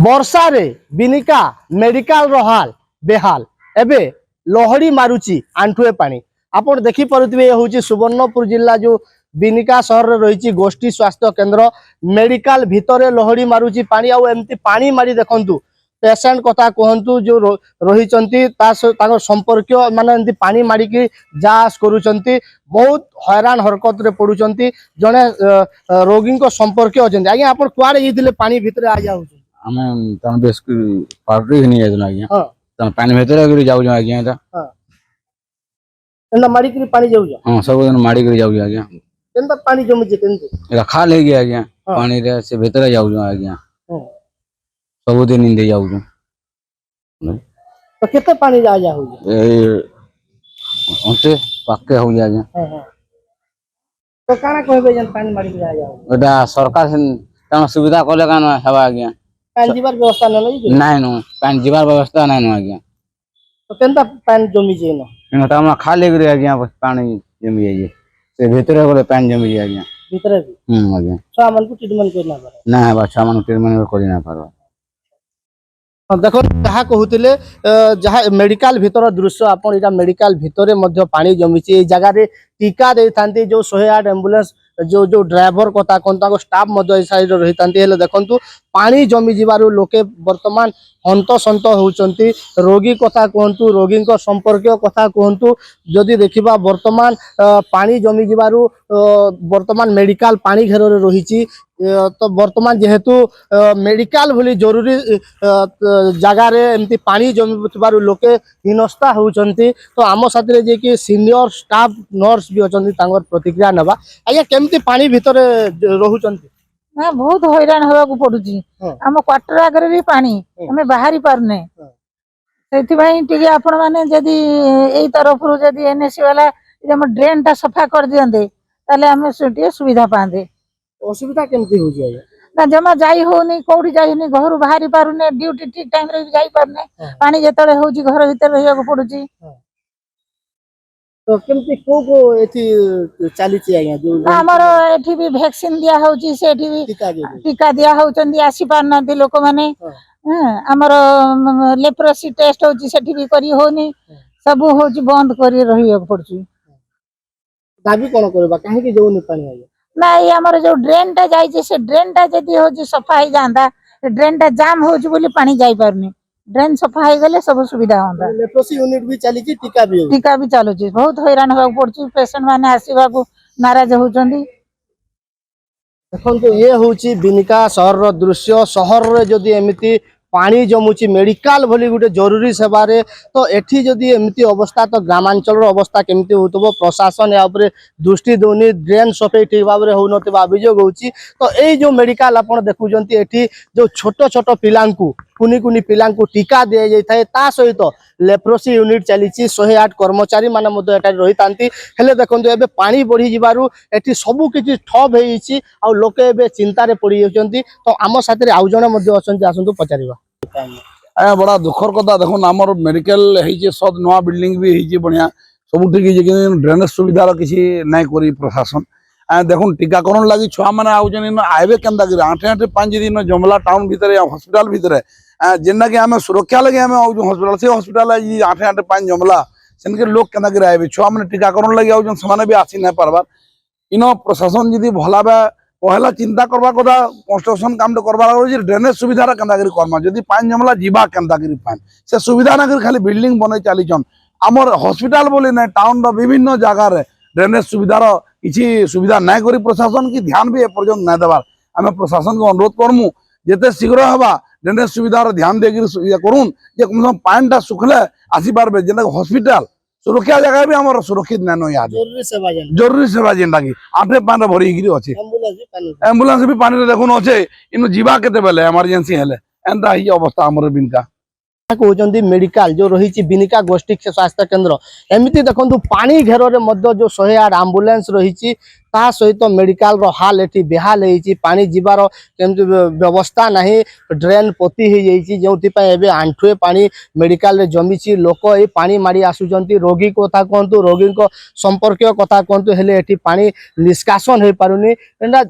वर्षा रे बिनिका मेडिकल रहाल बेहाल एबे लहड़ी मारुची आंठुए पानी आपण देखि परुथिबे हूँ सुवर्णपुर जिला जो बिनिका सहर रही गोष्ठी स्वास्थ्य केन्द्र मेडिकल भितर लहड़ी मारुची पानी आउ एमती पानी मारी देखंतु पेशेंट कथा कहतु जो रही संपर्क माने पानी मारिकी जांच करुचंती बहुत हैरान हरकत रे पड़ुचंती जने रोगी संपर्क अच्छा आज्ञा आप कुआड़े जाइए पानी भितर आ जाऊ आमे तन बेस पार्टी नहीं आजन आज्ञा हां तन पानी भीतर गिरी जाऊ आज्ञा एटा हां एंदा मारी करी पानी जाऊ हां सब दिन मारी करी जाऊ आज्ञा केनता पानी जमी जे केनते एटा खा ले गया आज्ञा पानी रे से भीतर जाऊ आज्ञा सब दिन इंदे जाऊ तो केते पानी जा जा हो ए ओते पक्के हो आज्ञा हां हां तो काना कहबे जन पानी मारी जा जा एटा सरकार से तन सुविधा कोले कान हवा आज्ञा पानी जीवार व्यवस्था न नहीं नो पानी जीवार व्यवस्था नहीं नो आज्ञा तो केनता पानी जमी जे न इन त हम खा ले गिरी आज्ञा पानी जमी जाई से भीतर गले पानी जमी जाई आज्ञा भीतर भी आज्ञा छा मन को ट्रीटमेंट करना पड़े ना बा छा मन ट्रीटमेंट करि ना पारबा देखो जहाँ कहते जहाँ मेडिकल भितर दृश्य आपन इटा मेडिकल भितर पानी जमी जगह टीका दे था जो 108 एम्बुलेंस जो जो ड्राइवर कथा कौन स्टाफ साइड रही था देखु पानी जमी जीवार लोके वर्तमान हंतसंत होती रोगी कथा कहतु रोगी संपर्क कथा कहतु जदि देखा वर्तमान पानी जमी जीवार वर्तमान मेडिकल पानी घेर रही तो वर्तमान जेहेतु मेडिकल भली जरूरी जगार एमती पानी जमी लोके हिनस्ता होती तो आम साथी जे कि सीनियर स्टाफ नर्स भी अच्छा प्रतिक्रिया नवा आज्ञा केमती पानी भितर रोचंती ना बहुत हैरान होगा पड़ुची आम क्वार्टर आगे भी पानी आम बाहरी पारने से आपण मैंने जदि यही तरफ जदि एनएससी वाला ड्रेन टा सफा कर दियंते ताले आम सुविधा पाते असुविधा केमती हो जाए ना जमा जाई होनी कोठी जाई होनी घर बाहरी पारुने ड्यूटी ठीक टाइम रे जाई पारने पानी जेतले होची घर भीतर रहिया को पड़ुची तो केमती को एथि चली छि आया जो हमर एठी भी वैक्सीन दिया होची सेठी भी टीका दिया होचंदी आसी पारनाती लोक माने हमर लेप्रोसी टेस्ट होची सेठी भी करी होनी सब होची बंद करी रहिया को पड़ुची दाबी कोन करबा काहे कि जो नि पानी आया ना ये हमारे जो ड्रेन टा जाई से ड्रेन टा जदी हो सफा ही जांदा ड्रेन टा जाम हो बोली पानी जाई पारनी ड्रेन सफा ही गले सब सुविधा होंदा लेप्रोसी यूनिट भी चली छी टीका भी चालू छी बहुत हैरान होगा पड़ची पेशेंट माने आसीबा को नाराज होचंदी देखो तो ये होची बिनिका शहर रो दृश्य शहर रे जदी एमिति पानी जमुची मेडिकल भली गोटे जरूरी सेवा तो एठी जदि एमती अवस्था तो ग्रामांचल अवस्था केमती होतबो प्रशासन या ऊपर दृष्टि दौनी ड्रेन सफाई ठीक भाव में होनथिबा अभियोग होची तो एई जो मेडिकल आपण देखुजंती एठी जो छोट छोट पिलांकु कुनी कुनी पिलांकु टीका दिया जाय थाए ता सहित लेप्रोसी यूनिट चली 108 कर्मचारी माने मध्य एटा रही तांती हेले देखंतु एबे पानी बढ़ी जिबारु एठी सबु किछि ठप हेइछि आ लोके एबे चिंता रे पड़ी जाउचंती तो आम साथरे आउ जणे मध्य असंती आसंतु पचारिबा आया बड़ा दुखर कथा देखो आमर मेडिकल है सद नुआ बिल्डिंग भी है बढ़िया सब ठीक है ड्रेनेज सुविधार किसी नाई करी प्रशासन देखो टीकाकरण लगी छुआ मैंने आउन आए के आठे आठे 5 दिन जमला टाउन भितर हॉस्पिटल भितर जेना कि आम सुरक्षा लगे आम हॉस्पिटल से हॉस्पिटल आठे आठे 5 जमला से लोक के आए छुआ मैंने टीकाकरण लगे आउन से भी आसी ना पार्बार इन प्रशासन जी भला पहला चिंता करवा कथा कंस्ट्रक्शन काम करवा ड्रेनेज सुविधा करमा जदि पानी जमला जीवा केन्ता पानी से सुविधा ना खाली बिल्डिंग बन चलीचन आमर हॉस्पिटल बोली ना टाउन विभिन्न जगार ड्रेनेज सुविधार किसी सुविधा ना करी प्रशासन की ध्यान भी एपर्यंत ना देवार आम प्रशासन को अनुरोध करमु जिते शीघ्र हवा ड्रेनेज सुविधार ध्यान देकर करूँ जे कम से कम पानी सुखले आसी पार्बे जेना हॉस्पिटल सुरक्षा जगह भी हमारा सुरक्षित नानो याद जरूरी सेवा जेनटा कि आठे पानी भरी अच्छे एम्बुलेंस भी पानी देखुन अच्छे इन जीवा केते बेले इमरजेंसी हेले एंता ही अवस्था हमर बिनका कहते मेडिकल जो रही बिनिका गोष्ठी स्वास्थ्य केन्द्र एमती देखो पानी घेर जो 108 आम्बुलेंस रही ता सहित मेडिकल रो हाल एठी बेहाल होईची पानी जीवार केमती व्यवस्था नहीं ड्रेन पोती हो जाइए जो एबे आंठुए पानी मेडिकल रे जमीची लोक ए पानी मारी आसुचंती रोगी कथा कहतु रोगी को संपर्क कथा कहतु हेले एठी पानी निष्कासन हो पारुनी एंडा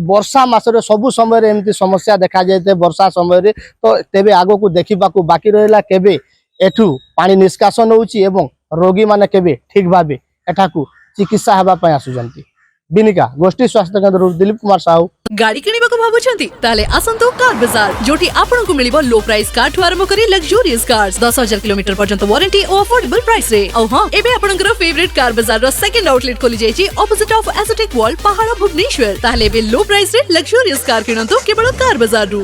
वर्षा मासरे सबु समय रे एमती समस्या देखा जायते वर्षा समय रे तो तेबे आगो को देखिबाकू बाकी रहला केबे एठू पानी निष्कासन होउची एवं रोगी माने केबे ठीक भाबे एठाकू चिकित्सा हेबा पय आसुचंती बिनिका गोष्ठी स्वास्थ्य केंद्र दिलीप कुमार साहू गाड़ी किनिबाकू भाबुछंती ताले आसंतो कार बाजार जोटी आपनकू मिलिबो लो प्राइस कार ठु आरंभ करी लग्जरियस कार्स 10,000 किलोमीटर पर्यंत वारंटी और अफोर्डेबल प्राइस रे औ हां एबे आपनकर फेवरेट कार बाजार रो सेकंड आउटलेट खोली जायछि ऑपोजिट ऑफ एसोटेक वॉल पहाड़ भुवनेश्वर ताले बे लो प्राइस रे लग्जरियस कार किनंतो केवल कार बाजार रु।